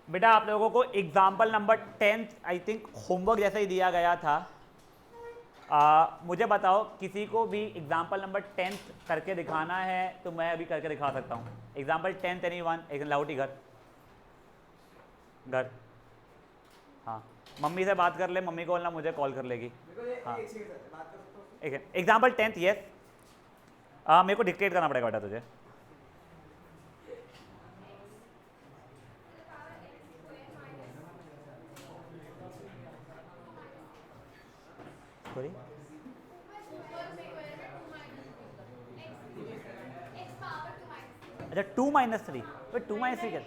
बेटा आप लोगों को example number 10 I think homework जैसा ही दिया गया था। मुझे बताओ किसी को भी एग्जाम्पल नंबर 10 करके दिखाना है तो मैं अभी करके दिखा सकता हूँ। एग्जाम्पल 10 एनी वन एक लाउटी घर घर। हाँ मम्मी से बात कर ले, मम्मी को बोलना मुझे कॉल कर लेगी। हाँ एग्जाम्पल 10 यस। मेरे को डिक्टेट करना पड़ेगा बेटा तुझे। सॉरी अच्छा 2 - 3 तो 2 - 3 क्या?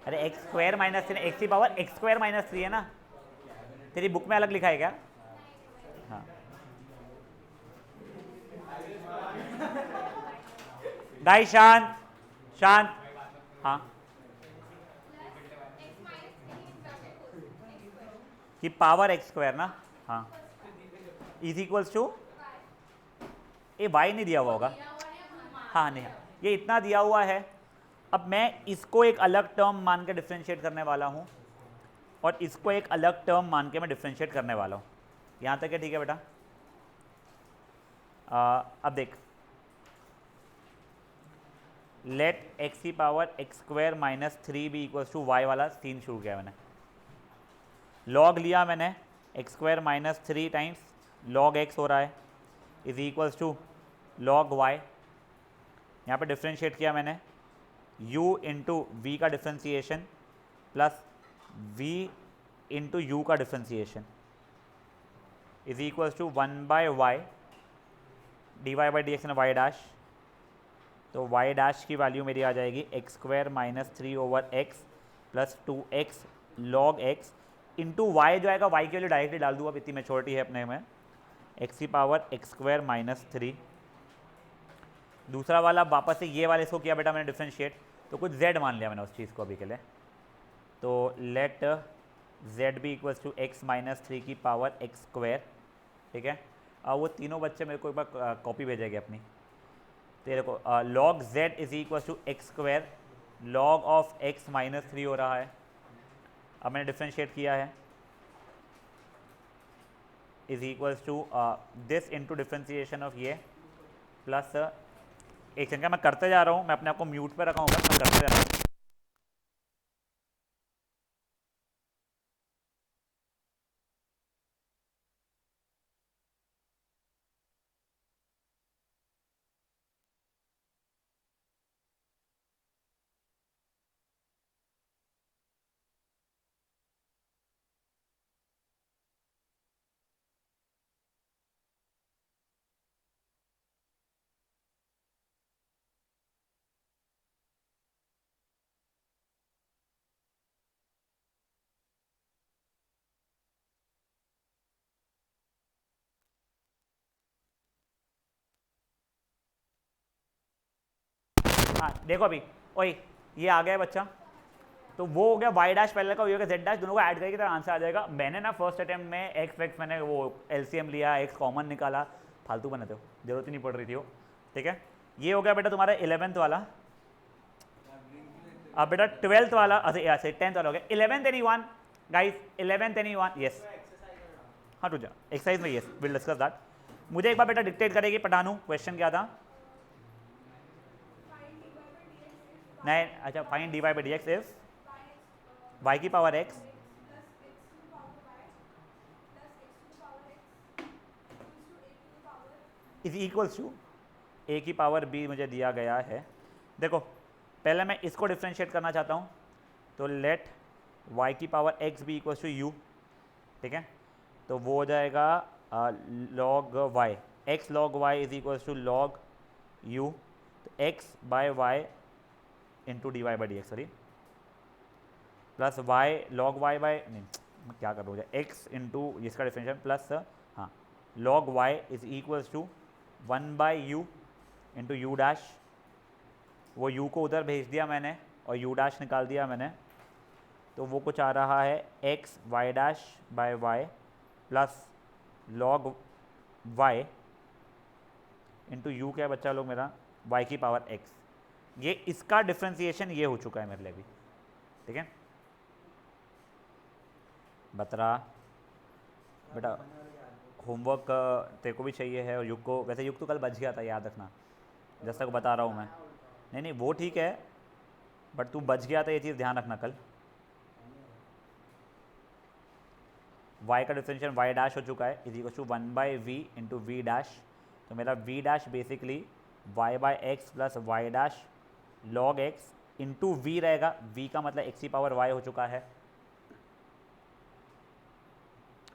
अरे एक्स स्क्वायर माइनस 3 एक्स की पावर एक्स स्क्वायर माइनस 3 है ना। तेरी बुक में अलग लिखा है क्या? हाँ गाइस शांत शांत। हाँ कि पावर एक्स स्क्वायर ना। हाँ इज इक्वल्स टू ये वाई नहीं दिया हुआ होगा। हाँ नहीं हाँ ये इतना दिया हुआ है। अब मैं इसको एक अलग टर्म मान के डिफ्रेंशिएट करने वाला हूँ और इसको एक अलग टर्म मान के मैं डिफ्रेंशिएट करने वाला हूँ। यहाँ तक है ठीक है बेटा। अब देख लेट एक्स की power x square minus 3 b equals to y वाला सीन शुरू किया मैंने। लॉग लिया मैंने x square minus 3 times log x हो रहा है is equals to log y. यहाँ पे डिफ्रेंशिएट किया मैंने u इंटू वी का differentiation plus v into u का differentiation is equals to 1/y dy by d x and y dash. तो y डैश की वैल्यू मेरी आ जाएगी x square minus 3/x plus 2x log x into y जो आएगा y के लिए डायरेक्टली डाल दूँ। अब इतनी मेच्योरिटी है अपने में एक्स की पावर एक्स स्क्वायर माइनस 3। दूसरा वाला वापस से ये वाले इसको किया बेटा मैंने डिफ्रेंशिएट तो कुछ z मान लिया मैंने उस चीज़ को अभी के लिए। तो let z be equals to x minus 3 की पावर एक्स स्क्वायर ठीक है। वो तीनों बच्चे मेरे को एक बार कॉपी भेजेंगे अपनी। तेरे को log z is equal to x square log of x minus 3 हो रहा है। अब मैंने डिफ्रेंशिएट किया है is equals to this into differentiation of ये प्लस एक सेकंड मैं करते जा रहा हूँ। मैं अपने आप को म्यूट पे रखा हूँ मैं करते जा रहा हूँ। हाँ देखो अभी ओए ये आ गया बच्चा। तो वो हो गया वाई डैश पहले का, हो गया जेड डैश, दोनों को ऐड करके आंसर आ जाएगा। मैंने ना फर्स्ट अटेम्प्ट में एक्स वैक्स मैंने वो एलसीएम लिया एक्स कॉमन निकाला, फालतू बनाते हो जरूरत ही नहीं पड़ रही थी वो। ठीक है ये हो गया बेटा तुम्हारा 11th वाला। अब बेटा 12th वाला ऐसे 10th वाला हो गया। 11th any one guys 11th any one yes. हाँ रुक जा एक्सरसाइज में यस विल डिस्कस दैट। मुझे एक बार बेटा डिक्टेट करेगी पठानू क्वेश्चन क्या था। नहीं अच्छा fine d y by d x if y की power x is equals to a की पावर बी मुझे दिया गया है। देखो पहले मैं इसको डिफ्रेंशिएट करना चाहता हूँ तो लेट y की power x be equals to u ठीक है। तो वो हो जाएगा log y x log y is equals to log u। तो x by y into d y by d x sorry plus y log y by नहीं मैं क्या कर रहा हूँ x इंटू इसका डिफ्रेंशिएशन प्लस हाँ log y is equals to 1/u into u dash. वो u को उधर भेज दिया मैंने और u डैश निकाल दिया मैंने। तो वो कुछ आ रहा है x y dash by y plus log y into u क्या है बच्चा लोग मेरा y की पावर x, ये इसका डिफ्रेंसिएशन ये हो चुका है मेरे लिए भी, ठीक है। बतरा बेटा होमवर्क तेरे को भी चाहिए है, और युग को, वैसे युग तो कल बच गया था याद रखना, जैसा को बता रहा हूँ मैं। नहीं नहीं वो ठीक है, बट तू बच गया था, ये चीज़ ध्यान रखना कल। y का डिफरेंशियल y डैश हो चुका है is equal to 1/v into v dash, तो मेरा v dash basically y/x plus y dash log x into v रहेगा, v का मतलब x की पावर y हो चुका है,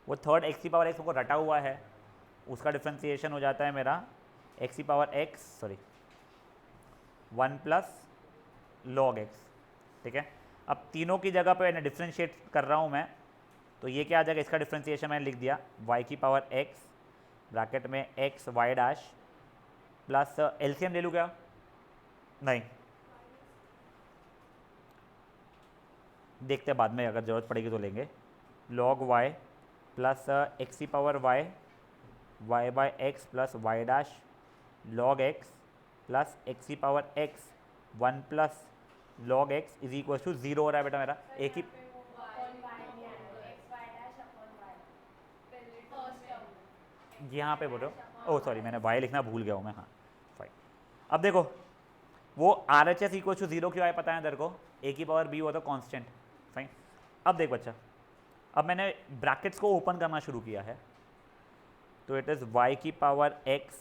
वो थर्ड x की पावर x को रटा हुआ है, उसका डिफ्रेंसिएशन हो जाता है मेरा x की power x, sorry 1 plus log x, ठीक है। अब तीनों की जगह पे मैं डिफ्रेंशिएट कर रहा हूँ मैं, तो ये क्या आ जाएगा, इसका डिफ्रेंसिएशन मैंने लिख दिया y की पावर x ब्रैकेट में x y dash plus LCM ले लूँ क्या, नहीं देखते बाद में, अगर ज़रूरत पड़ेगी तो लेंगे, log y प्लस x की power y by x plus y dash log x plus x की power x 1 plus log x is equal to 0 हो रहा है बेटा मेरा, एक ही यहाँ पे बोलो, ओह सॉरी मैंने y लिखना भूल गया हूँ मैं, हाँ फाइन। अब देखो वो R H S equal to 0 क्यों आया पता है तेरे को, ए की पावर बी हुआ था कॉन्स्टेंट, फाइन। अब देख बच्चा, अब मैंने ब्रैकेट्स को ओपन करना शुरू किया है, तो इट इज़ y की power x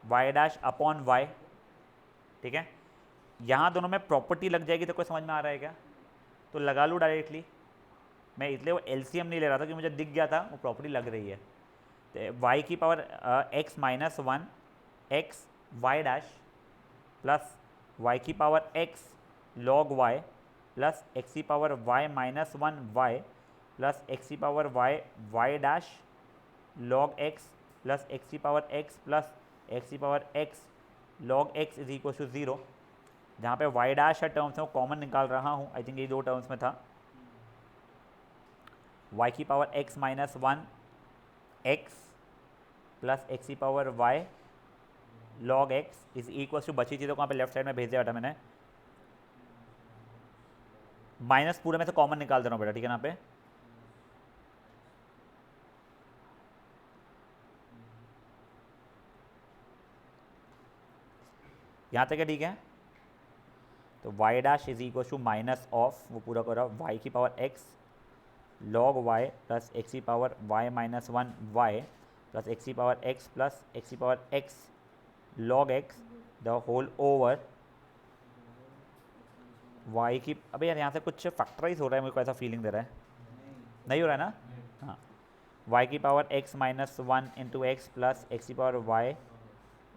y dash upon y, ठीक है। यहाँ दोनों में प्रॉपर्टी लग जाएगी, तो कोई समझ में आ रहा है क्या, तो लगा लूँ डायरेक्टली, मैं इसलिए वो एलसीएम नहीं ले रहा था कि मुझे दिख गया था वो प्रॉपर्टी लग रही है, तो y की power x minus 1 x y dash plus y की power x log y plus x की power y minus 1 y plus x की power y y dash log x plus x की पावर x प्लस x की power x log x is equal to 0, जहाँ पे y dash है terms में वो common निकाल रहा हूँ, आई थिंक ये दो टर्म्स में था, y की power x minus 1 x plus x की power y log x is equal to, बची चीज़ों को यहाँ पे लेफ्ट साइड में भेज दिया बेटा मैंने, माइनस पूरे में से कॉमन निकाल दे रहा हूँ बेटा, ठीक है ना पे, यहाँ तक है, ठीक है। तो y dash is equal to minus of, वो पूरा पूरा y की power x log y plus x की power y minus 1 y plus x की पावर x प्लस x की power x log x the whole over y की, अबे यार यहाँ से कुछ फैक्टराइज हो रहा है, मेरे को ऐसा फीलिंग दे रहा है, नहीं हो रहा है ना, हाँ y की power x minus 1 into x plus x की power y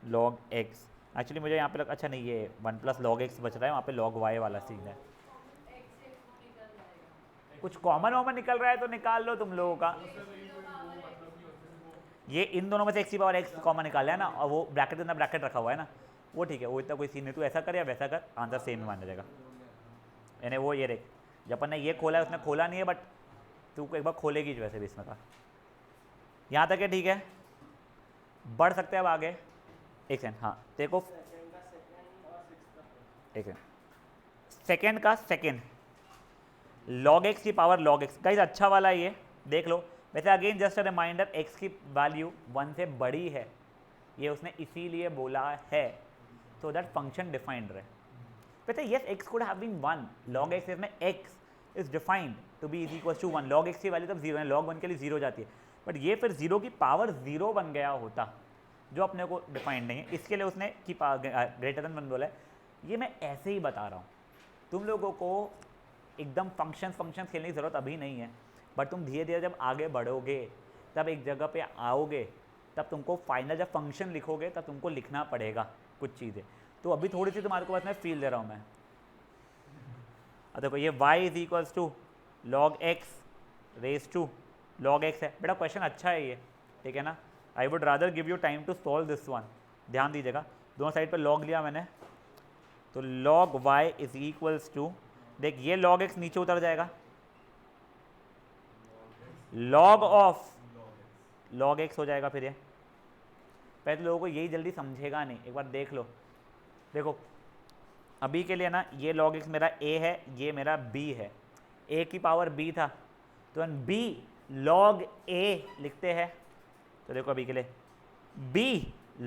log x, actually मुझे यहाँ पे अच्छा नहीं, ये 1 प्लस लॉग x बच रहा है, वहाँ पे लॉग y वाला सीन है, कुछ कॉमन वॉमन निकल रहा है तो निकाल लो तुम लोगों का, ये इन दोनों में से x की पावर x कॉमन निकाला है ना, और वो ब्रैकेट के अंदर ब्रैकेट रखा हुआ है ना, वो ठीक है, वो इतना कोई सीन नहीं, तू ऐसा कर या वैसा कर, आंसर सेम ही मान जाएगा। यानी वो ये देख, जब अपन ने ये खोला है उसने खोला नहीं है, बट तू एक बार खोलेगी वैसे भी इसमें का, यहाँ तक है, ठीक है। बढ़ सकते हैं अब आगे, एक सेकंड, हाँ देखो एक सेकंड, सेकेंड का सेकेंड लॉग एक्स की पावर लॉग एक्स, गाइस अच्छा वाला है ये, देख लो। वैसे again just a reminder, x की वैल्यू 1 से बड़ी है, ये उसने इसीलिए बोला है, सो दैट फंक्शन डिफाइंड रहे। पता है, yes x could have been 1, log x इसमें x is defined to be is equal to 1, log x की वैल्यू तब 0 है, लॉग 1 के लिए 0 हो जाती है, बट ये फिर 0 की पावर 0 बन गया होता, जो अपने को डिफाइंड नहीं है, इसके लिए उसने की ग्रेटर देन 1 बोला है। ये मैं ऐसे ही बता रहा हूँ, तुम लोगों को एकदम फंक्शंस खेलने की ज़रूरत अभी नहीं है, बट तुम धीरे धीरे जब आगे बढ़ोगे, तब एक जगह पे आओगे, तब तुमको फाइनल जब फंक्शन लिखोगे तब तुमको लिखना पड़ेगा कुछ चीज़ें, तो अभी थोड़ी सी तुम्हारे को बस मैं फील दे रहा हूँ मैं। अब देखो ये y is equals to log x raise to log x है, बेटा क्वेश्चन अच्छा है ये, ठीक है ना, I would rather give you time to solve this one, ध्यान दीजिएगा, दोनों साइड पर लॉग लिया मैंने, तो log y is equals to, देख ये लॉग x नीचे उतर जाएगा, लॉग ऑफ लॉग x हो जाएगा, फिर ये पहले लोगों को यही जल्दी समझेगा नहीं, एक बार देख लो। देखो अभी के लिए ना ये log x मेरा a है, ये मेरा b है, a की पावर b था तो हम b log a लिखते हैं। तो देखो अभी के लिए b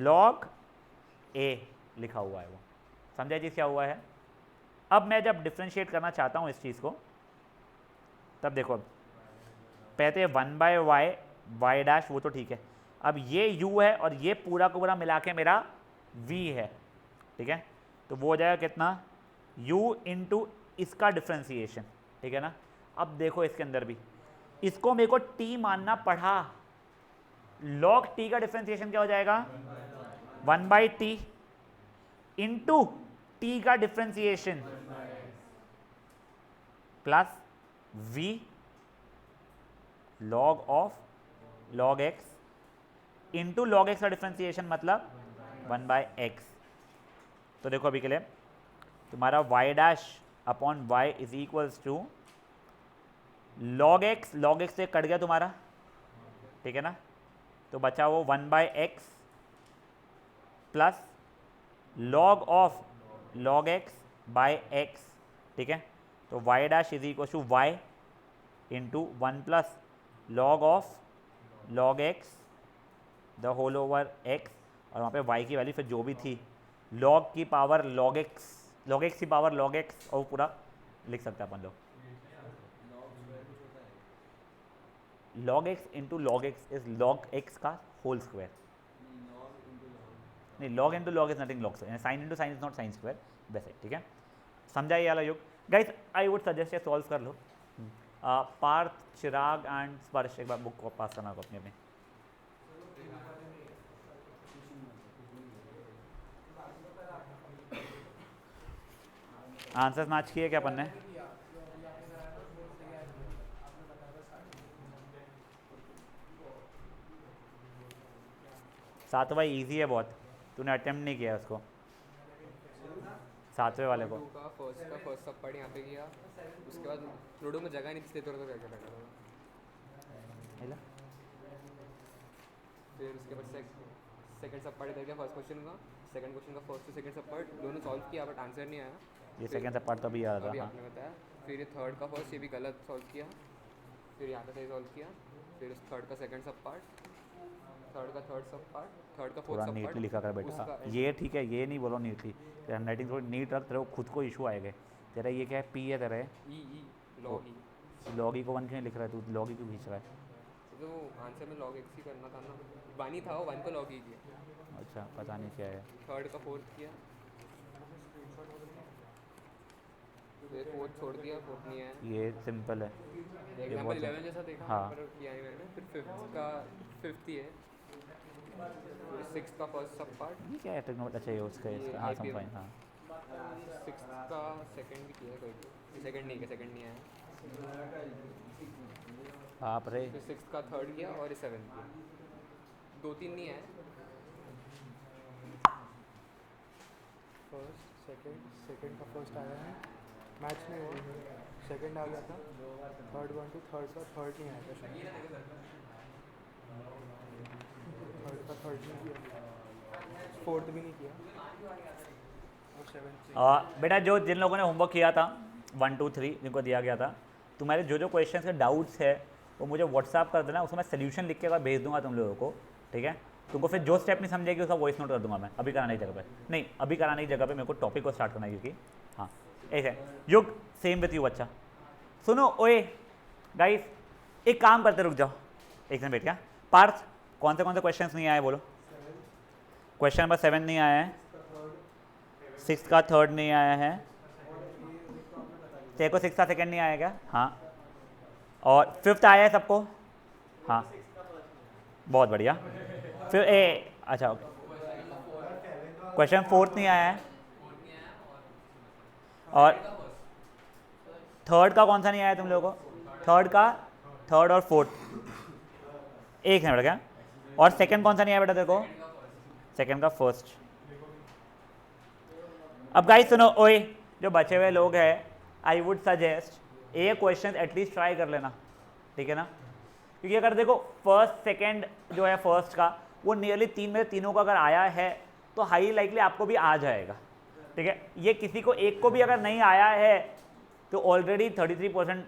log a लिखा हुआ है, वो समझा चीज़ क्या हुआ है। अब मैं जब डिफ्रेंशिएट करना चाहता हूँ इस चीज़ को, तब देखो पहले 1/y y डैश वो तो ठीक है, अब ये u है और ये पूरा को पूरा मिला के मेरा v है, ठीक है। तो वो हो जाएगा कितना, u इंटू इसका डिफ्रेंसिएशन, ठीक है ना। अब देखो इसके अंदर भी इसको मेरे को t मानना पड़ा, log t का डिफ्रेंसिएशन क्या हो जाएगा 1/t इंटू t का differentiation plus v log of log x into log x का डिफ्रेंसिएशन मतलब 1/x। तो देखो अभी के लिए तुम्हारा y dash upon y is equals to log x से कट गया तुम्हारा, ठीक है ना। तो बचा वो 1/x plus log of log x by x, ठीक है। तो y dash is equal to y into 1 plus log of log x the whole over x, और वहाँ पे y की वैल्यू फिर जो भी थी log की पावर log x की पावर log x, और पूरा लिख सकते हैं अपन लोग log x into log x is log x का होल स्क्वायर। नहीं, log into log is nothing log square, sine into sine is not sine square, वैसे, ठीक है। समझा ये वाला योग गाइस। आई वुड सजेस्ट ये सॉल्व कर लो। पार्थ, चिराग एंड स्पर्श एक बार बुक को पास करना को अपने अपने। आंसर्स मैच किए क्या अपन ने? सातवां इजी है बहुत, तूने अटेम्प्ट नहीं किया उसको, सातवें वाले को। फर्स्ट सब पार्ट यहाँ पे किया, उसके बाद लूडो में जगह नहीं थी तो क्या क्या लगा, फिर उसके बाद सेकंड सब पार्ट इधर गया फर्स्ट क्वेश्चन का, सेकंड क्वेश्चन का फर्स्ट टू सेकंड सब पार्ट दोनों सॉल्व किया बट आंसर नहीं आया। ये सेकंड सब पार्ट तो अभी आ रहा था, आपने बताया। फिर ये थर्ड का फर्स्ट ये भी गलत सॉल्व किया, फिर यहाँ पे सही सॉल्व किया, फिर उस थर्ड का सेकंड सब पार्ट, थर्ड का थर्ड सब पार्ट, थर्ड का फोर्थ सब पार्ट। नीटली लिखा कर बेटा, ये ठीक है, ये नहीं बोलो नीटली, तेरा हैंडराइटिंग थोड़ी नीट रख, तेरे को खुद को इशू आएगा। तेरा ये क्या है, पी है तेरा लॉग ई को 1 क्यों लिख रहा है तू, लॉग ई क्यों खींच रहा है? तो आंसर में log x ही करना था ना, 1 ही था वो 1 को log ही किया। अच्छा पता नहीं क्या है। थर्ड का फोर्थ किया, फिर फोर्थ छोड़ दिया, फोर्थ नहीं है। ये सिंपल है, एग्जांपल 11 जैसा देखा हाँ। पर किया नहीं मैंने। फिर फिफ्थ का फिफ्थ ही है, फिर सिक्स्थ का फर्स्ट सब पार्ट। ये क्या है टेक्नोलॉजी, अच्छा ये उसका इसका, हाँ समझ पाए, हाँ। सिक्स्थ का सेकंड भी किया कोई, सेकंड नहीं किया, सेकंड नहीं आया। आप रे फिर सिक्स्थ का थर्ड किया और सेवन्थ किया, 2-3 नहीं है। फर्स्ट सेकंड का फर्स्ट आया है, मैच नहीं हुआ, सेकंड आ गया था, थर्ड 1 टू थर्ड का थर्ड नहीं आया था शायद, थर्ड का थर्ड नहीं किया, फोर्थ भी नहीं किया, और सेवन्थ। बेटा जो जिन लोगों ने होमवर्क किया था 1 2 3 जिनको दिया गया था, तुम्हारे जो जो क्वेश्चन के डाउट्स है वो मुझे व्हाट्सएप कर देना, उसको मैं सोल्यूशन लिख के अगर भेज दूंगा तुम लोगों को, ठीक है। तुमको फिर जो स्टेप नहीं समझेगी उसका वॉइस नोट कर दूंगा मैं, अभी कराने की जगह पे नहीं, अभी कराने की जगह पे मेरे को टॉपिक को स्टार्ट करना है, क्योंकि हाँ एक है युग सेम विथ यू बच्चा। सुनो ओए गाइस, एक काम करते रुक जाओ एक दिन बैठ गया। पार्थ कौन से क्वेश्चन नहीं आए बोलो? क्वेश्चन नंबर 7 नहीं आया है, 6 का थर्ड नहीं आया है, तेरे को 6 का सेकंड नहीं आया क्या? हाँ, और 5th आया है सबको? हाँ बहुत बढ़िया। फिर अच्छा क्वेश्चन 4th नहीं आया है, और थर्ड का कौन सा नहीं आया तुम लोगों को? थर्ड और फोर्थ एक है बेटा क्या? और सेकंड कौन सा नहीं आया बेटा तेरे को? सेकंड का फर्स्ट। अब गाइस सुनो ओए, जो बचे हुए लोग हैं आई वुड सजेस्ट ये क्वेश्चन एटलीस्ट ट्राई कर लेना, ठीक है ना। क्योंकि अगर देखो फर्स्ट सेकंड जो है फर्स्ट का वो नियरली 3 में से तीनों का अगर आया है तो हाई लाइकली आपको भी आ जाएगा, ठीक है। ये किसी को एक को भी अगर नहीं आया है तो ऑलरेडी 33%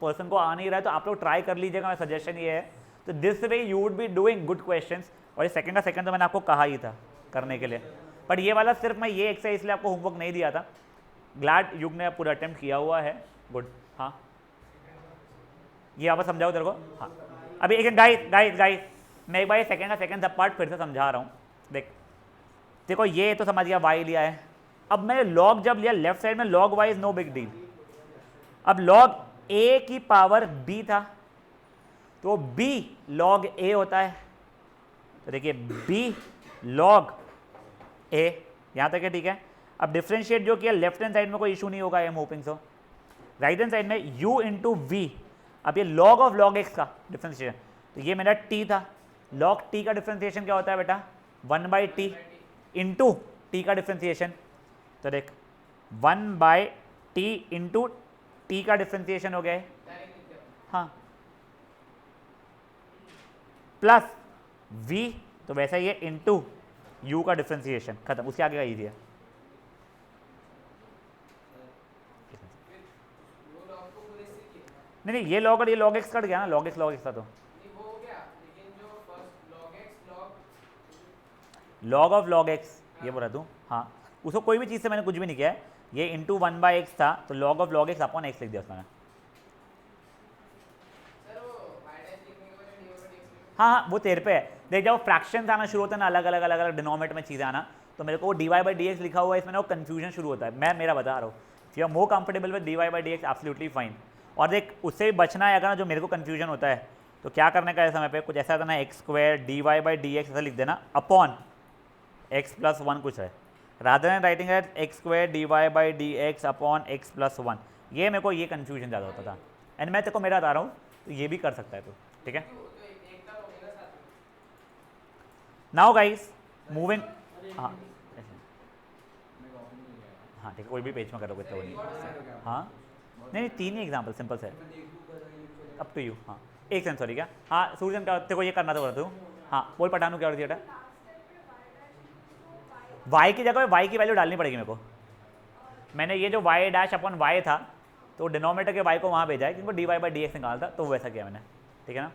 पर्सन को आ नहीं रहा है, तो आप लोग ट्राई कर लीजिएगा, मेरा सजेशन ये है। तो this way you would be doing good questions. और ये सेकंड का सेकंड तो मैंने आपको कहा ही था करने के लिए, बट ये वाला सिर्फ मैं ये एक्सरसाइज इसलिए आपको होमवर्क नहीं दिया था। ग्लैड युग ने पूरा अटेम्प्ट किया हुआ है, गुड। हाँ ये वापस समझाओ तेरे को। हाँ अभी एक गाइस मैं एक बार सेकंड का सेकंड सब पार्ट फिर से समझा रहा हूँ। देख देखो ये तो समझ गया, वाई लिया है। अब मैंने लॉग जब लिया लेफ्ट साइड में, log y is no big deal. अब लॉग ए की पावर बी था तो बी लॉग ए होता है। तो देखिए बी लॉग ए, यहां तक है, ठीक है। अब डिफरेंशिएट जो किया लेफ्ट हैंड साइड में कोई इशू नहीं होगा, I am hoping so. Right hand side में u इंटू वी, अब ये लॉग ऑफ लॉग एक्स का डिफरेंशिएशन, तो ये मेरा t था। लॉग t का डिफरेंशिएशन क्या होता है बेटा, 1/t इंटू टी का डिफरेंशिएशन। तो देख 1/t इंटू टी का डिफरेंशिएशन हो गया है, हाँ, प्लस v, तो वैसा ही है इंटू u का डिफरेंशिएशन, खत्म। उसके आगे का इजी है। नहीं ये लॉग और ये लॉग एक्स कट गया ना, लॉग एक्स था तो लॉग ऑफ लॉग एक्स ये बोला तू। हाँ उसको कोई भी चीज़ से मैंने कुछ भी नहीं किया है, ये इंटू 1/x था तो log of log x upon x लिख दिया उसमें। हाँ वो तेरे पे है। देख जब फ्रैक्शंस आना शुरू होता है ना, अलग अलग डिनोमिनेटर में चीज़ें आना, तो मेरे को dy/dx लिखा हुआ है इसमें ना, वो कन्फ्यूजन शुरू होता है। मैं मेरा बता रहा हूँ, if you are more comfortable with dy/dx absolutely fine. और देख उससे भी बचना है अगर ना, जो मेरे को कन्फ्यूजन होता है, तो क्या करने का है समय पे, कुछ ऐसा था ना x² dy/dx ऐसा लिख देना अपॉन x+1 कुछ है, rather than writing at x² dy/dx upon x+1। ये मेरे को ये कन्फ्यूजन ज़्यादा होता था, एंड मैं तेरे को मेरा बता रहा हूँ, तो ये भी कर सकता है तो, ठीक है। नाउ गाइस मूविंग, हाँ हाँ ठीक है, कोई भी पेज में करोगे तो नहीं। हाँ नहीं 3 ही एग्जाम्पल सिंपल से, अप टू यू। हाँ एक सेंस सॉरी क्या, हाँ सूर्यन का तेरे को ये करना तो बोला तू। हाँ बोल पठानू क्या होती है बेटा, y की जगह y की वैल्यू डालनी पड़ेगी मेरे को। मैंने ये जो y' अपॉन y था तो डिनोमिनेटर के y को वहाँ भेजा है, क्योंकि dy/dx निकालता, तो वैसा किया मैंने, ठीक है ना।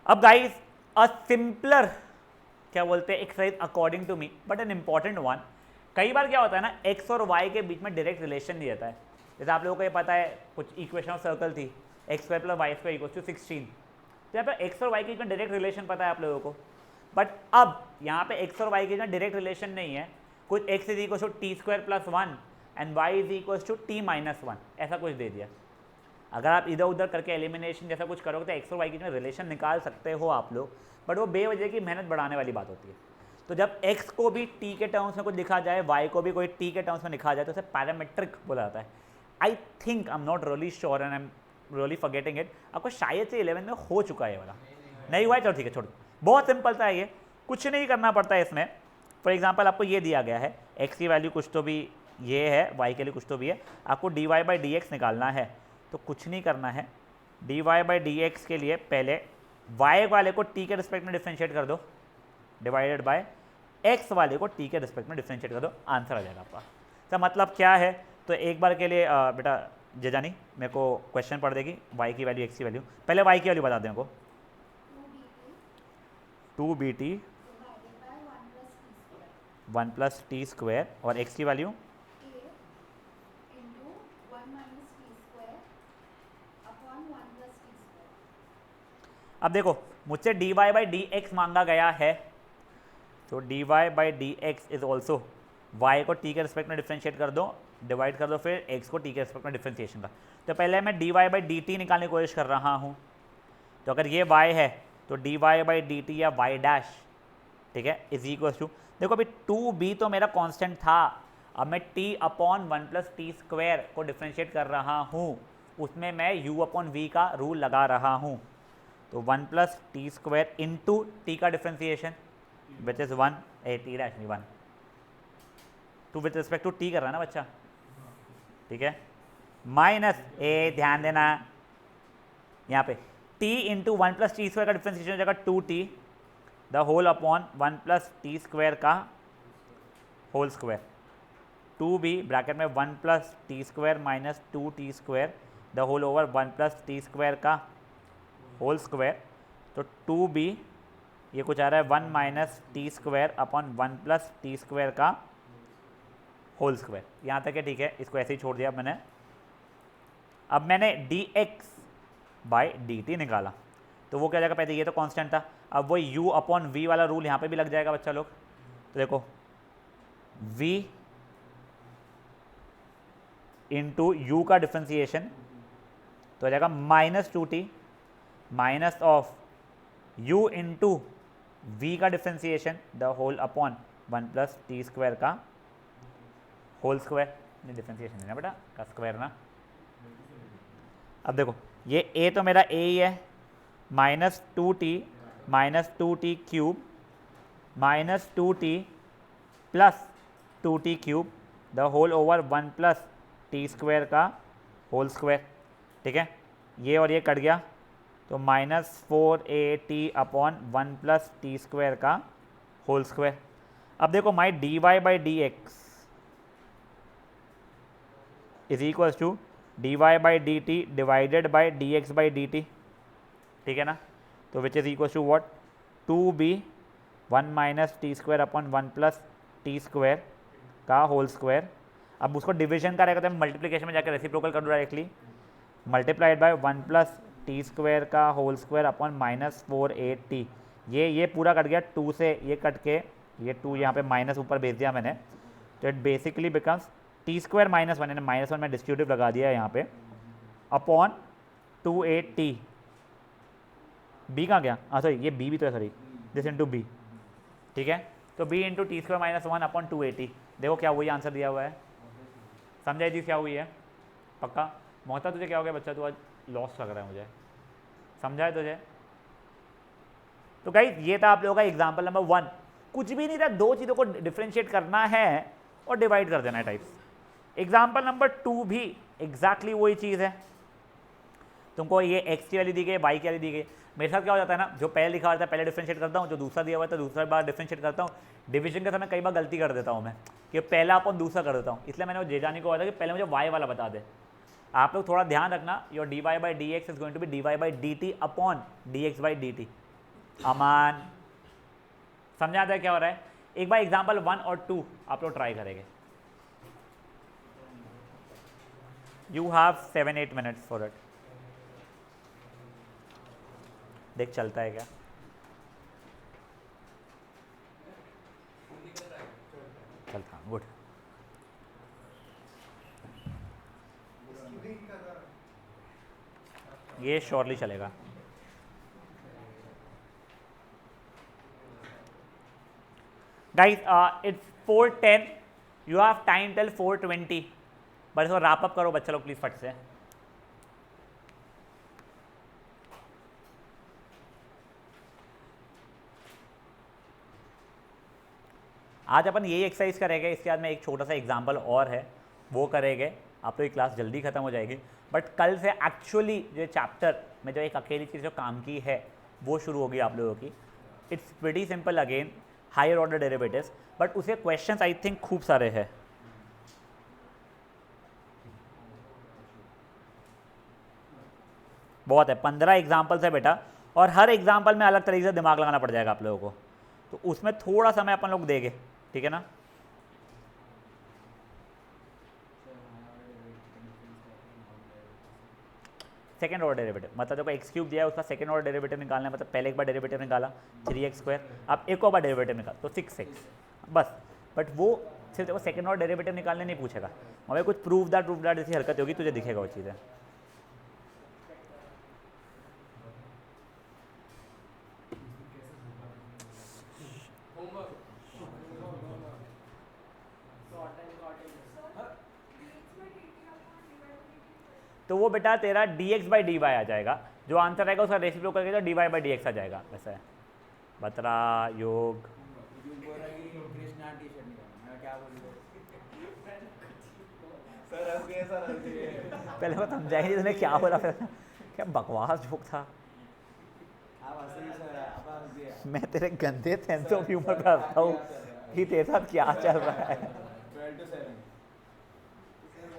अब गाइस अ सिंपलर क्या बोलते हैं exercise according to me, but an important one. कई बार क्या होता है ना, x और y के बीच में डायरेक्ट रिलेशन नहीं रहता है। जैसे आप लोगों को ये पता है, कुछ इक्वेशन ऑफ सर्कल थी x² + y² = 16, तो यहाँ पे x और y के बीच में डायरेक्ट रिलेशन पता है आप लोगों को। बट अब यहाँ पे x और y के बीच डायरेक्ट रिलेशन नहीं है, कुछ x = t² + 1 and y = t - 1 ऐसा कुछ दे दिया। अगर आप इधर उधर करके एलिमिनेशन जैसा कुछ करोगे तो x और y के बीच में रिलेशन निकाल सकते हो आप लोग, बट वो बेवजह की मेहनत बढ़ाने वाली बात होती है। तो जब x को भी t के टर्म्स में कुछ लिखा जाए, y को भी कोई t के टर्म्स में लिखा जाए, तो उसे पैरामेट्रिक बोला जाता है। I think I am not really sure and I am really forgetting it. आपको शायद से 11 में हो चुका है ये वाला, नहीं हुआ है, चलो ठीक है छोड़। बहुत सिंपल था ये, कुछ नहीं करना पड़ता है इसमें। फॉर एग्जाम्पल आपको ये दिया गया है, x की वैल्यू कुछ तो भी ये है, y के लिए कुछ तो भी है, आपको dy/dx निकालना है। तो कुछ नहीं करना है, dy/dx के लिए पहले y वाले को t के रिस्पेक्ट में डिफरेंशिएट कर दो, डिवाइडेड बाय x वाले को t के रिस्पेक्ट में डिफरेंशिएट कर दो, आंसर आ जाएगा आपका। तो मतलब क्या है, तो एक बार के लिए बेटा जजानी मेरे को क्वेश्चन पढ़ देगी, y की वैल्यू x की वैल्यू, पहले y की वैल्यू बता दें मेरे को। 2bt 1 + t² और x की वैल्यू अब देखो मुझसे dy/dx मांगा गया है, तो dy/dx इज ऑल्सो y को t के रिस्पेक्ट में डिफरेंशिएट कर दो, डिवाइड कर दो फिर x को t के रिस्पेक्ट में डिफरेंशिएशन का। तो पहले मैं dy/dt निकालने की कोशिश कर रहा हूँ। तो अगर ये y है तो dy/dt या y', ठीक है, इज इक्वल टू, देखो अभी 2b तो मेरा कांस्टेंट था, अब मैं t/1 + t² को डिफरेंशिएट कर रहा हूँ, उसमें मैं u/v का रूल लगा रहा हूँ। तो 1 + t² इंटू t का differentiation which is 1, t'1 to with respect to t कर रहा है ना बच्चा, ठीक है, माइनस ध्यान देना यहाँ पे t into one plus t square का डिफ्रेंसिएशन हो जाएगा 2t the whole upon 1 plus t square का होल स्क्वायर, 2b ब्रैकेट में 1 plus t square minus 2t square the whole over 1 plus t square का होल स्क्वायर। तो 2b ये कुछ आ रहा है 1 minus t square upon 1 plus t square का होल स्क्वायर। यहाँ तक है, ठीक है, इसको ऐसे ही छोड़ दिया मैंने। अब मैंने dx बाई dt निकाला तो वो क्या जाएगा, पहले ये तो कांस्टेंट था, अब वो u अपॉन v वाला रूल यहाँ पे भी लग जाएगा बच्चा लोग। तो देखो v इंटू यू का डिफ्रेंसिएशन तो आ जाएगा -2t minus of u into v का differentiation the whole upon 1 plus t square का होल स्क्वायर। डिफ्रेंसिएशन है ना बेटा, का स्क्वायर ना। अब देखो ये a तो मेरा a ही है, -2t cube minus 2t plus 2t cube the whole over 1 plus t square का होल स्क्वायर, ठीक है। ये और ये कट गया तो -4at upon 1 plus t square का होल स्क्वायर। अब देखो my dy by d x is equals to dy by d t divided by d x by d t, ठीक है ना। तो which is equals to what, 2b 1 minus t square upon 1 plus t square का whole square. अब उसको division का रहेगा तो मैं मल्टीप्लिकेशन में जाकर रेसिप्रोकल कर दूँ directly, multiplied by 1 plus t square का होल स्क्वायर अपॉन -4at। ये पूरा कट गया, 2 से ये कट के ये 2 यहाँ पे माइनस ऊपर भेज दिया मैंने, तो it basically becomes T square -1 यानी -1 में डिस्ट्रीब्यूटिव लगा दिया है यहाँ पे अपॉन 2at। बी कहाँ गया, हाँ सॉरी ये बी भी तो है, सॉरी दिस इंटू बी, ठीक है। तो b into T square -1 upon 2at। देखो क्या वही आंसर दिया हुआ है, समझाई चीज़ क्या हुई है पक्का। मोहता तुझे क्या हो गया बच्चा, तू आज लॉस लग रहा है मुझे, समझाए तुझे। तो गाइस ये था आप लोगों का एग्जाम्पल नंबर 1। कुछ भी नहीं था, दो चीज़ों को डिफ्रेंशिएट करना है और डिवाइड कर देना है टाइप्स। एग्जाम्पल नंबर 2 भी एग्जैक्टली वही चीज़ है। तुमको ये x की वैल्यू दी गई, y की वैल्यू दी गई। मेरे साथ क्या हो जाता है ना, जो पहले लिखा होता है पहले डिफ्रेंशिएट करता हूँ, जो दूसरा दिया हुआ है तो दूसरा बार डिफ्रेंशिएट करता हूँ। डिवीजन के समय कई बार गलती कर देता हूँ मैं कि पहला अपन दूसरा कर देता हूँ, इसलिए मैंने वो जेजानी को बोला था कि पहले मुझे y वाला बता दे। आप लोग थोड़ा ध्यान रखना, your dy by d x is going to be dy by d t upon d x by d t. Aman समझा आता है क्या हो रहा है। एक बार एग्जाम्पल 1 और 2 आप लोग ट्राई करेंगे। You have 7-8 minutes for it. देख चलता है क्या। चलता, गुड। ये श्योरली चलेगा। Guys it's 4:10, you have time till 4:20, but इसको रैप अप करो बच्चा लोग प्लीज फट से। आज अपन यही एक्सरसाइज करेंगे, इसके बाद में एक छोटा सा एग्जाम्पल और है वो करेंगे। आप लोग की क्लास जल्दी खत्म हो जाएगी, बट कल से एक्चुअली जो चैप्टर में जो एक अकेली चीज़ जो काम की है वो शुरू होगी आप लोगों की। It's pretty simple again, higher order derivatives, but उसके क्वेश्चंस आई थिंक खूब सारे हैं। बहुत है, 15 एग्जाम्पल्स है बेटा, और हर एग्जाम्पल में अलग तरीके से दिमाग लगाना पड़ जाएगा आप लोगों को, तो उसमें थोड़ा समय अपन लोग देंगे, ठीक है ना। सेकेंड ऑर्डर डेरिवेटिव मतलब देखो एक्स क्यूब दिया है, उसका सेकेंड ऑर्डर डेरिवेटिव निकालना है, मतलब पहले एक बार डेरिवेटिव निकाला 3x², अब एक और बार डेरिवेटिव निकाल तो 6x बस। बट वो सिर्फ देखो सेकेंड ऑर्डर डेरिवेटिव निकालने नहीं पूछेगा, हमें कुछ प्रूफ दैट जैसी हरकत होगी तुझे दिखेगा वो चीज़ें। तो वो बेटा तेरा dx बाई डी वाई आ जाएगा, जो आंसर आएगा उसका रेसिप्रोकल करके तो dy बाई डी एक्स आ जाएगा। वैसा है बतरा योग। पहले वो समझाएंगे तूने क्या बोला, फिर क्या बकवास जोक था। मैं तेरे गंदे सेंस ऑफ ह्यूमर पे हंसता हूँ कि तेरे साथ क्या चल रहा है।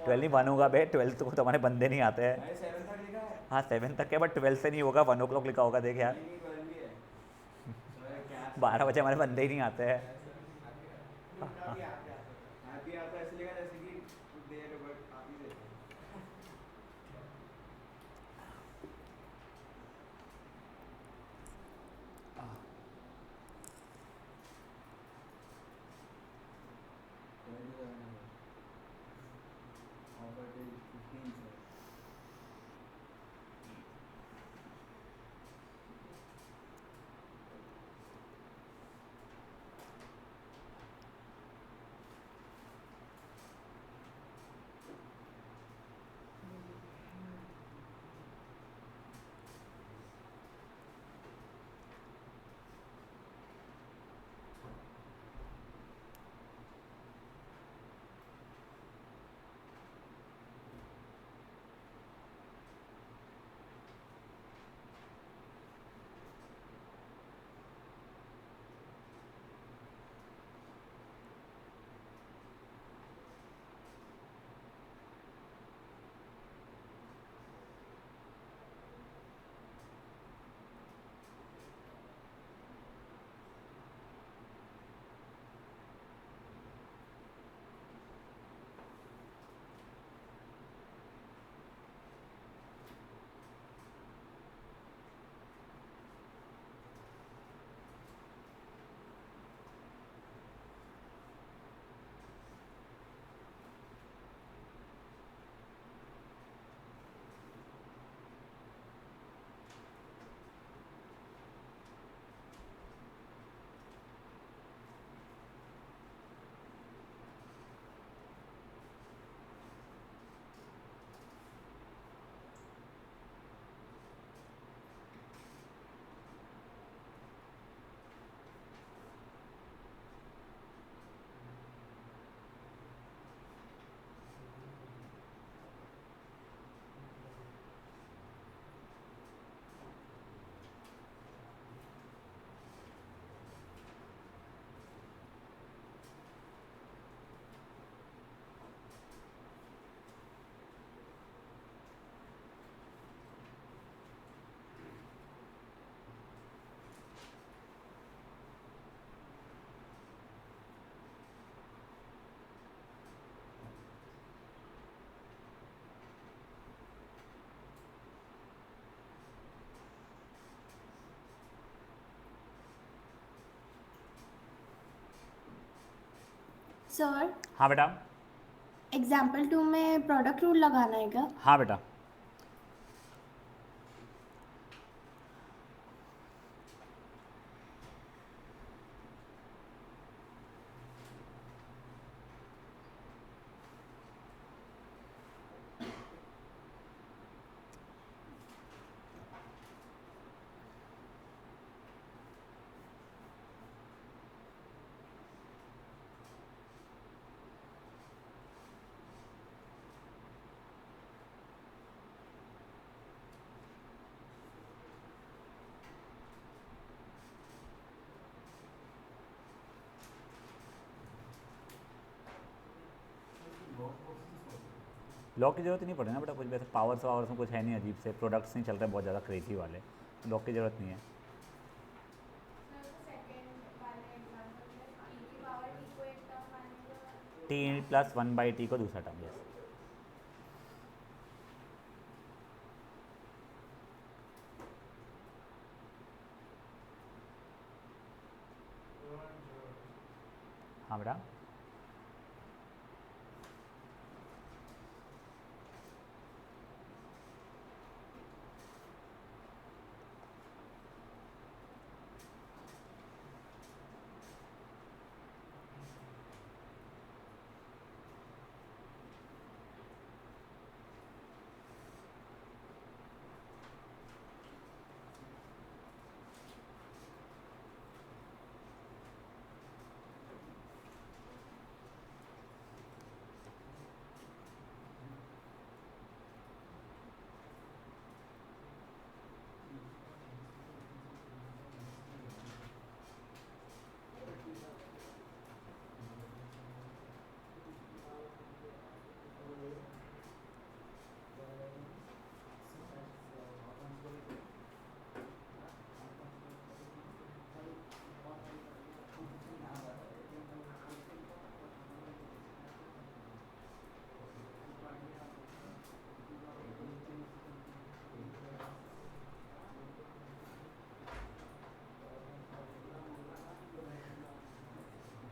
12 नहीं 1 होगा बे, 12 को तो हमारे बंदे नहीं आते हैं। हाँ 7 तक है बट 12 से नहीं होगा, 1 o'clock लिखा होगा देख यार। 12 बजे हमारे बंदे ही नहीं आते हैं। सर हाँ बेटा। एग्जाम्पल 2 में प्रोडक्ट रूल लगाना है क्या? हाँ बेटा। लॉक की ज़रूरत नहीं पड़े ना बेटा, कुछ भी ऐसे पावर्स वावर्स में कुछ है नहीं, अजीब से प्रोडक्ट्स नहीं चल रहे बहुत ज़्यादा क्रेजी वाले, लॉक की ज़रूरत नहीं है। T+1/T को दूसरा टर्म, यस। हाँ बेटा।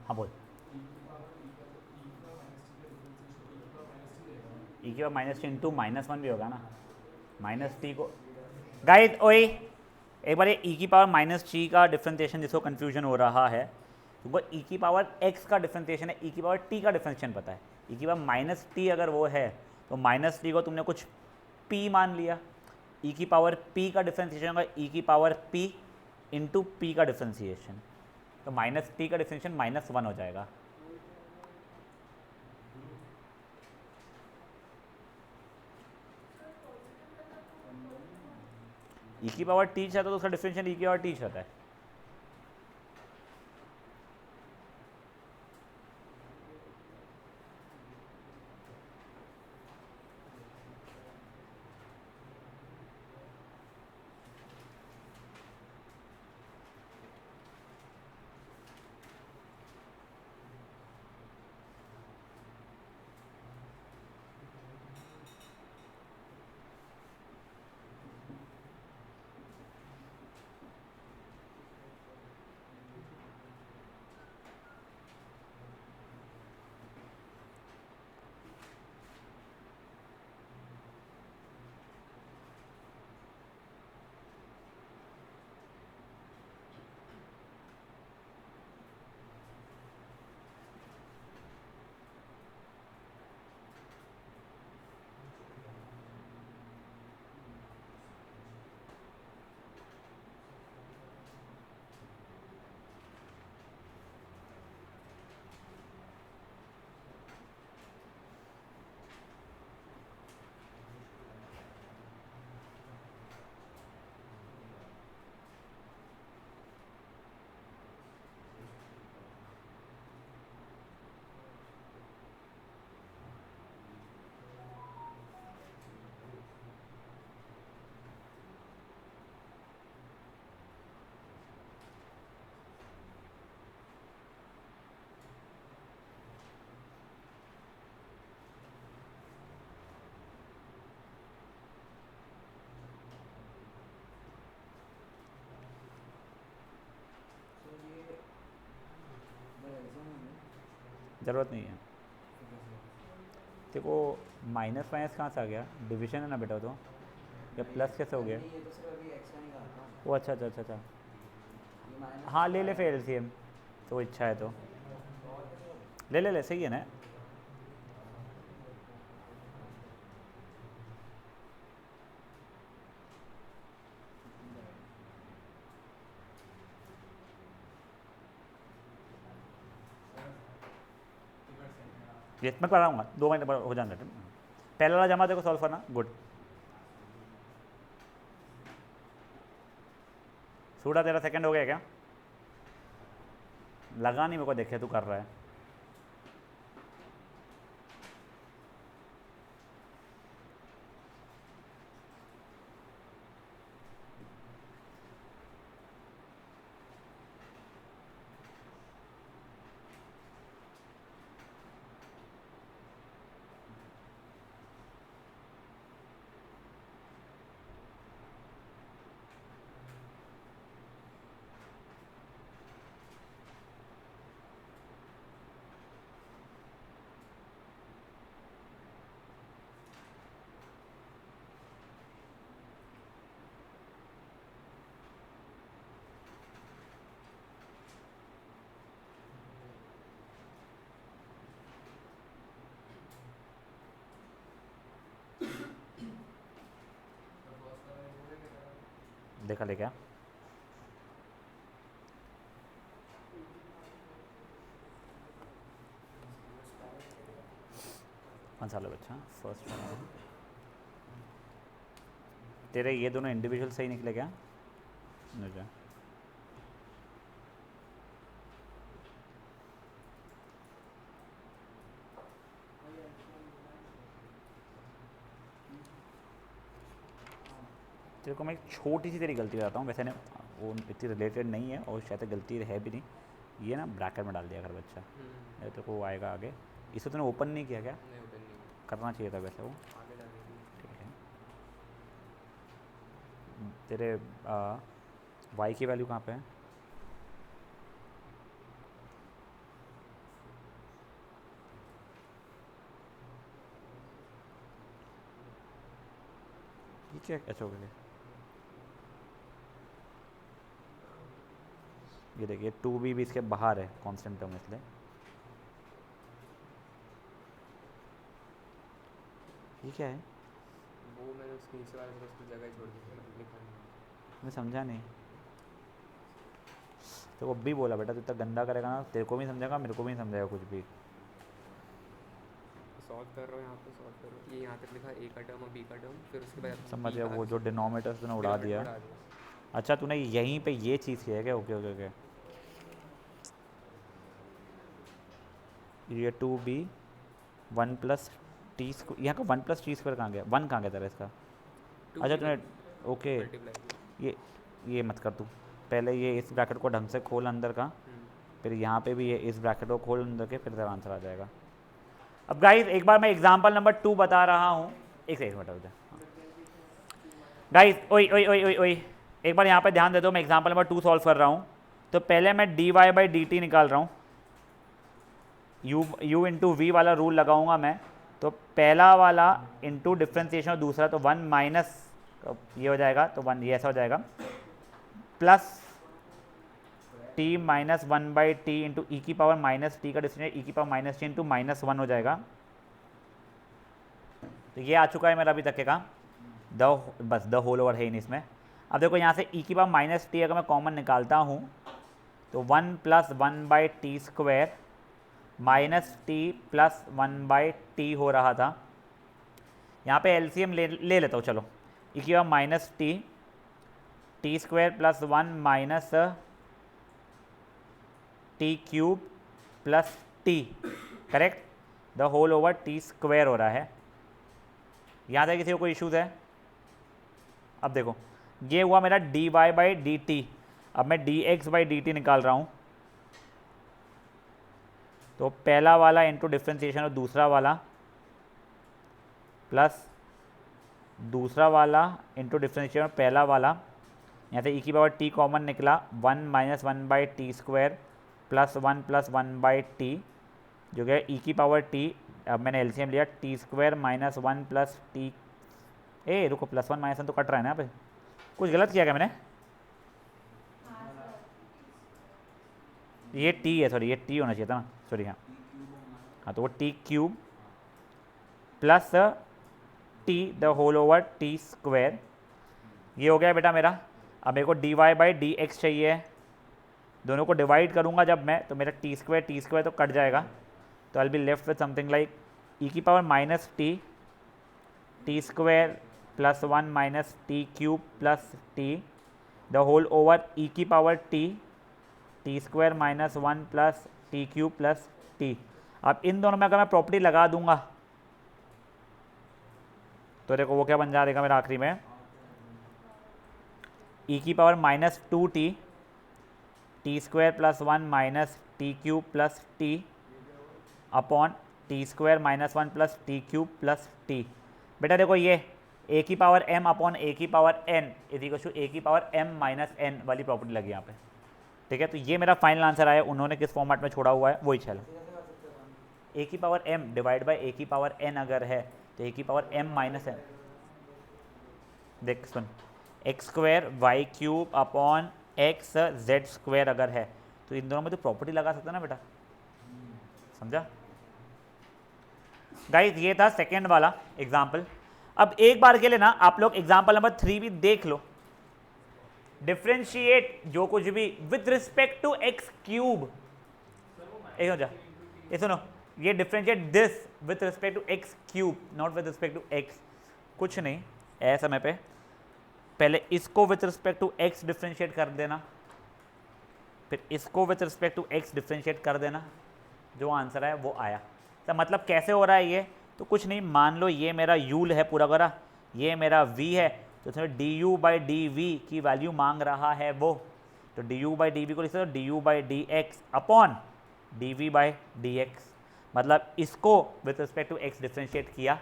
हाँ बोल। ई की power minus T into minus one भी होगा ना, माइनस टी को गाइड ओए एक बार ये ई की पावर माइनस टी का डिफ्रेंसिएशन जिसको कन्फ्यूजन हो रहा है, तुमको ई की पावर एक्स का डिफ्रेंसिएशन है, ई की पावर टी का डिफ्रेंसिएशन पता है। ई की पावर माइनस टी अगर वो है तो माइनस टी को तुमने कुछ पी मान लिया, ई की पावर पी का डिफ्रेंसिएशन होगा ई की पावर पी इंटू पी का डिफ्रेंसिएशन, तो माइनस टी का डिफ्रेंसिएशन माइनस वन हो जाएगा। ई की पावर टी चाहता है तो उसका डिफरेंशियल ई की पावर टी चाहता है। ज़रूरत नहीं है। देखो माइनस माइनस कहाँ से आ गया, डिवीजन है ना बेटा, तो या प्लस कैसे हो गया? वो अच्छा अच्छा अच्छा अच्छा, हाँ ले ले फिर एलसीएम, तो इच्छा है तो ले ले ले, सही है ना। ये मैं कराऊंगा 2 महीने पर हो जाएगा। पहला वाला जमा देखो सॉल्व करना, गुड। सूडा तेरा सेकंड हो गया क्या? लगा नहीं मेरे को, देखे तू कर रहा है। देखा ले क्या? कौन सा लो बच्चा? फर्स्ट वाला। तेरे ये दोनों इंडिविजुअल सही निकले क्या? नहीं। तेरे को मैं एक छोटी सी तेरी गलती बताता हूँ, वैसे ने वो इतनी रिलेटेड नहीं है और शायद गलती है भी नहीं। ये ना ब्रैकेट में डाल दिया अगर बच्चा, ये तेरे को वो आएगा आगे। इसे तूने ओपन नहीं किया क्या? नहीं ओपन नहीं करना चाहिए था वैसे वो। आगे डालेंगे। ठीक है, तेरे वाई की वैल्यू कहाँ पे है? नीचे अच्छा हो गया। ये देखिए 2b भी इसके बाहर है कांस्टेंट टर्म, इसलिए ये क्या है वो मैंने उसके नीचे वाले उसकी जगह ही छोड़ दी, मतलब लिखा नहीं। मैं समझा नहीं। तो वो भी बोला बेटा, तू इतना गंदा करेगा ना तेरे को भी समझाएगा, मेरे को भी नहीं समझाएगा कुछ भी। सॉल्व कर रहा हूँ यहाँ पे, सॉल्व कर रहा हूँ। ये यहाँ तक लिखा ए का टर्म और बी का टर्म, फिर उसके बाद समझ B गया, का वो जो डिनोमिनेटर्स तूने उड़ा दिया। उड़ा अच्छा तूने यहीं पे ये चीज़ किया है क्या? Okay okay okay. ये 2b 1 प्लस टी स्क्वायर, यहाँ का 1 प्लस टी स्क्वायर कहाँ गया? 1 कहाँ गया तेरा इसका? अच्छा तूने ओके ये मत कर तू, पहले ये इस ब्रैकेट को ढंग से खोल अंदर का, फिर यहाँ पे भी ये इस ब्रैकेट को खोल अंदर के, फिर तेरा आंसर आ जाएगा। अब गाइस एक बार मैं एग्जांपल नंबर 2 बता रहा हूँ, एक मिनट रुक जा गाइस। ओई ओई ओई ओई ओई एक बार यहाँ पे ध्यान दे दो, मैं एग्जांपल नंबर 2 सॉल्व कर रहा हूँ। तो पहले मैं dy बाई डी टी निकाल रहा हूँ, u इंटू वी वाला रूल लगाऊंगा मैं। तो पहला वाला इंटू डिफ्रेंसिएशन और दूसरा, तो 1 माइनस ये हो जाएगा, तो 1 ये ऐसा हो जाएगा, plus t minus 1 by t into e की पावर माइनस टी का डिफ्रेंशिएशन ई की पावर माइनस टी इंटू -1 हो जाएगा। तो ये आ चुका है मेरा अभी तक का बस द होल ओवर है ही नहीं इसमें। अब देखो यहाँ से ई की पावर माइनस टी अगर मैं कॉमन निकालता हूँ तो 1 plus 1 by T square minus T plus 1 by T हो रहा था। यहाँ पे एलसीएम ले लेता हूँ, चलो ई की power minus t square plus 1 minus t cube plus t, correct, the whole over t square हो रहा है। यहाँ तक किसी को कोई इश्यूज है? अब देखो ये हुआ मेरा dy बाई डी टी, अब मैं dx बाई डी टी निकाल रहा हूँ। तो पहला वाला इंटू डिफ्रेंसिएशन और दूसरा वाला, प्लस दूसरा वाला इंटू डिफ्रेंसिएशन और पहला वाला, यहाँ से e की पावर t कॉमन निकला, 1 minus 1 by T square plus 1 plus 1 by T, जो कि e की पावर t, अब मैंने एलसीएम लिया, T square minus 1 plus T, रुको प्लस 1 माइनस 1 तो कट रहा है ना, यहाँ पे कुछ गलत किया क्या मैंने? ये टी है, सॉरी ये टी होना चाहिए था ना, सॉरी हाँ तो वो t cube plus t the whole over t square, ये हो गया बेटा मेरा। अब मेरे को d y by d x चाहिए, दोनों को डिवाइड करूँगा जब मैं, तो मेरा टी स्क्वायर तो कट जाएगा, तो I be left with something like e की power minus t square plus 1 minus t cube plus t the whole over e की power t square minus 1 plus t cube plus t. अब इन दोनों में अगर मैं प्रॉपर्टी लगा दूंगा तो देखो वो क्या बन जाएगा मेरा आखिरी में, ई की power minus t square plus 1 minus t cube plus T upon T square minus 1 plus t cube plus T. बेटा देखो ये ए की पावर एम अपॉन ए की power n is equal to a की पावर एम माइनस एन वाली property लगी यहाँ पे, ठीक है। तो ये मेरा फाइनल आंसर आया, उन्होंने किस फॉर्मेट में छोड़ा हुआ है वही चलो, ए की पावर एम डिवाइड बाई ए की पावर एन अगर है तो ए की पावर एम माइनस एन, देख सुन, x square y cube upon x z square अगर है तो इन दोनों में तो प्रॉपर्टी लगा सकते ना बेटा, समझा गाइस। ये था सेकेंड वाला एग्जाम्पल। अब एक बार के लिए ना आप लोग एग्जाम्पल नंबर 3 भी देख लो, डिफ्रेंशिएट जो कुछ भी with respect to x cube, ये सुनो, ये differentiate this with respect to x cube, not with respect to x, कुछ नहीं ऐसा समय पे पहले इसको with respect to x differentiate कर देना, फिर इसको with respect to x differentiate कर देना, जो आंसर है वो आया। तो मतलब कैसे हो रहा है ये, तो कुछ नहीं, मान लो ये मेरा यूल है पूरा पूरा, ये मेरा v है, तो इसमें d u by d v की वैल्यू मांग रहा है वो, तो d u by d v को लिख सकते हो d u by d x upon d v by d x, मतलब इसको with respect to x differentiate किया,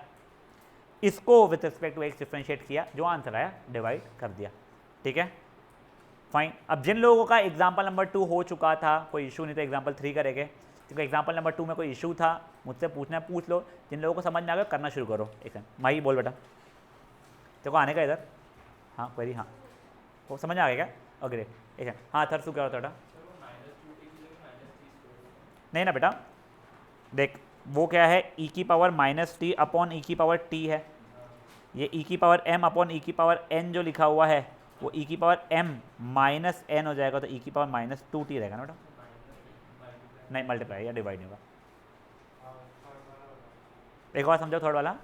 इसको with respect to x differentiate किया, जो आंसर आया डिवाइड कर दिया, ठीक है फाइन। अब जिन लोगों का एग्जाम्पल नंबर 2 हो चुका था कोई इशू नहीं, तो एग्जाम्पल 3 करेंगे, क्योंकि एग्जाम्पल नंबर 2 में कोई इशू था मुझसे पूछना है पूछ लो, जिन लोगों को समझ में आ गया करना शुरू करो। एक माही बोल बेटा, देखो आने का इधर हाँ क्वेरी, हाँ वो समझ आ गया क्या? अग्रे एक है, हाँ थर्ड क्या होता था? नहीं ना बेटा, देख वो क्या है, ई की पावर माइनस टी अपॉन ई की पावर टी है, ये ई की पावर एम अपॉन ई की पावर एन जो लिखा हुआ है वो ई की पावर एम माइनस एन हो जाएगा, तो ई की पावर माइनस टू टी रहेगा ना बेटा? नहीं मल्टीप्लाई या डिवाइड नहीं होगा। एक और समझो थर्ड वाला,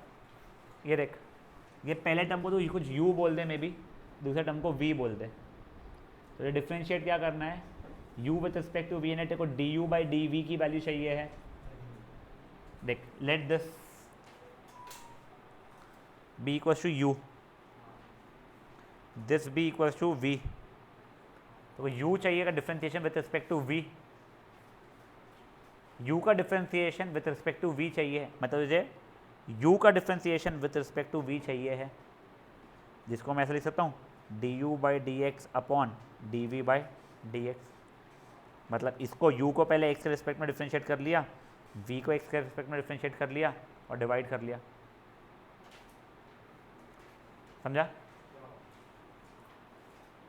ये देख, ये पहले टर्म को तो कुछ u बोल दे मे बी, दूसरे टर्म को v बोल दे, तो ये डिफ्रेंशिएट क्या करना है, u with respect to v ने तेरे को du बाई डी वी की वैल्यू चाहिए है। देख let this b equals to u, this b equals to v, तो u चाहिएगा differentiation with respect to v, u का differentiation with respect to v चाहिए, मतलब तुझे u का differentiation with respect to v चाहिए है, जिसको मैं ऐसे लिख सकता हूँ du by d x upon d v by d x, मतलब इसको u को पहले x के रिस्पेक्ट में डिफ्रेंशिएट कर लिया, v को x के रिस्पेक्ट में डिफ्रेंशिएट कर लिया और डिवाइड कर लिया, समझा?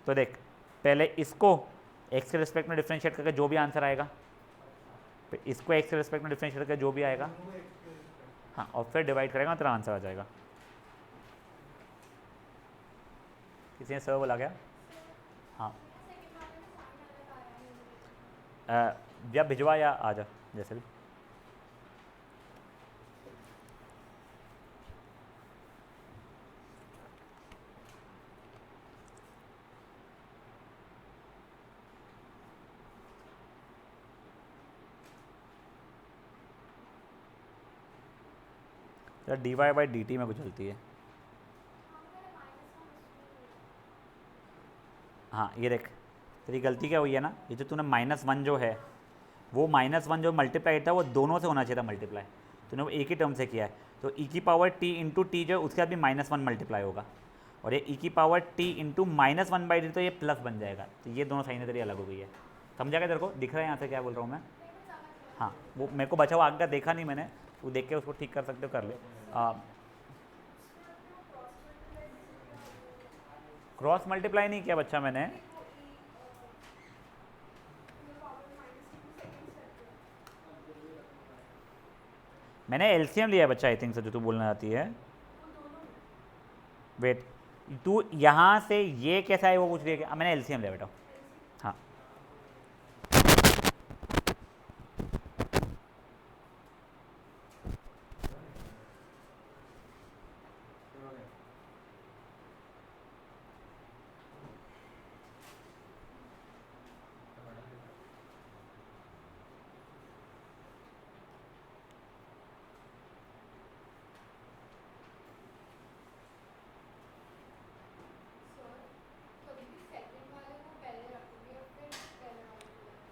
तो देख पहले इसको x के रिस्पेक्ट में डिफ्रेंशिएट करके जो भी आंसर आएगा, फिर इसको x के रिस्पेक्ट में डिफ्रेंशिएट करके जो भी आएगा, हाँ और फिर डिवाइड करेगा तेरा आंसर आ जाएगा। किसी ने सर बोला क्या? हाँ या भिजवा या आ जा जैसे भी। D y by d t में कुछ चलती है, हाँ ये देख तेरी गलती क्या हुई है ना, ये जो तूने -1 जो है वो -1 जो मल्टीप्लाई था वो दोनों से होना चाहिए था मल्टीप्लाई, तूने वो एक ही टर्म से किया है, तो ई की पावर टी इंटू टी जो है उसके साथ भी -1 मल्टीप्लाई होगा, और ये ई की power T into -1 by D तो ये प्लस बन जाएगा, तो ये दोनों साइनें तेरी अलग हो गई है। समझा क्या तेरे को? दिख रहा है यहाँ से क्या बोल रहा हूँ मैं? हाँ वो मेरे को बचा हुआ आगे का देखा नहीं मैंने, वो देख के उसको ठीक कर सकते हो कर ले। क्रॉस मल्टीप्लाई नहीं किया बच्चा मैंने, मैंने एलसीएम लिया बच्चा आई थिंक से, जो तू बोलना चाहती है। वेट, तू यहाँ से ये कैसा है वो पूछ रही है क्या? मैंने एलसीएम लिया बेटा। हाँ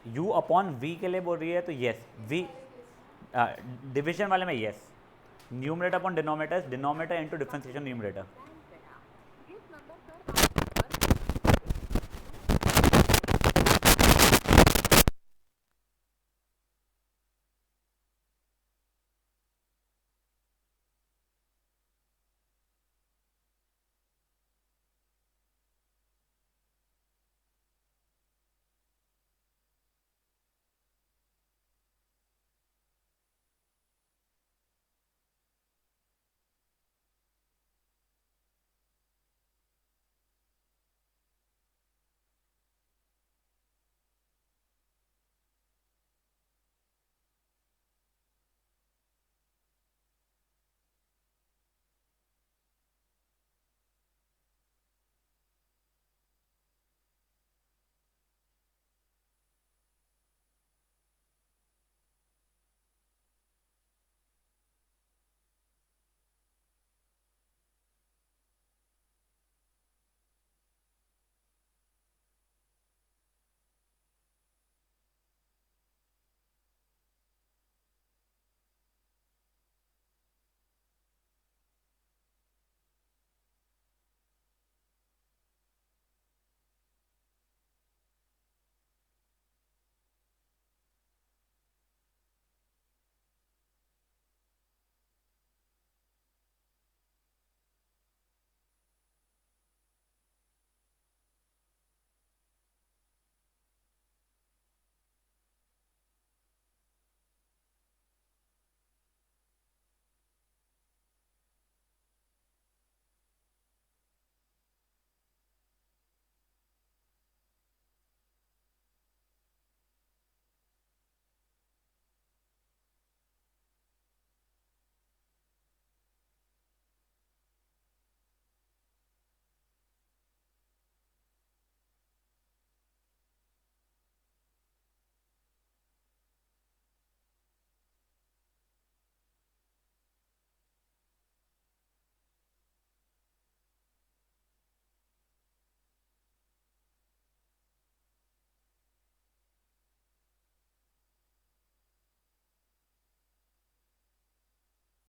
u अपॉन v के लिए बोल रही है तो येस, v डिविजन वाले में yes, numerator upon denominator, denominator into differentiation numerator.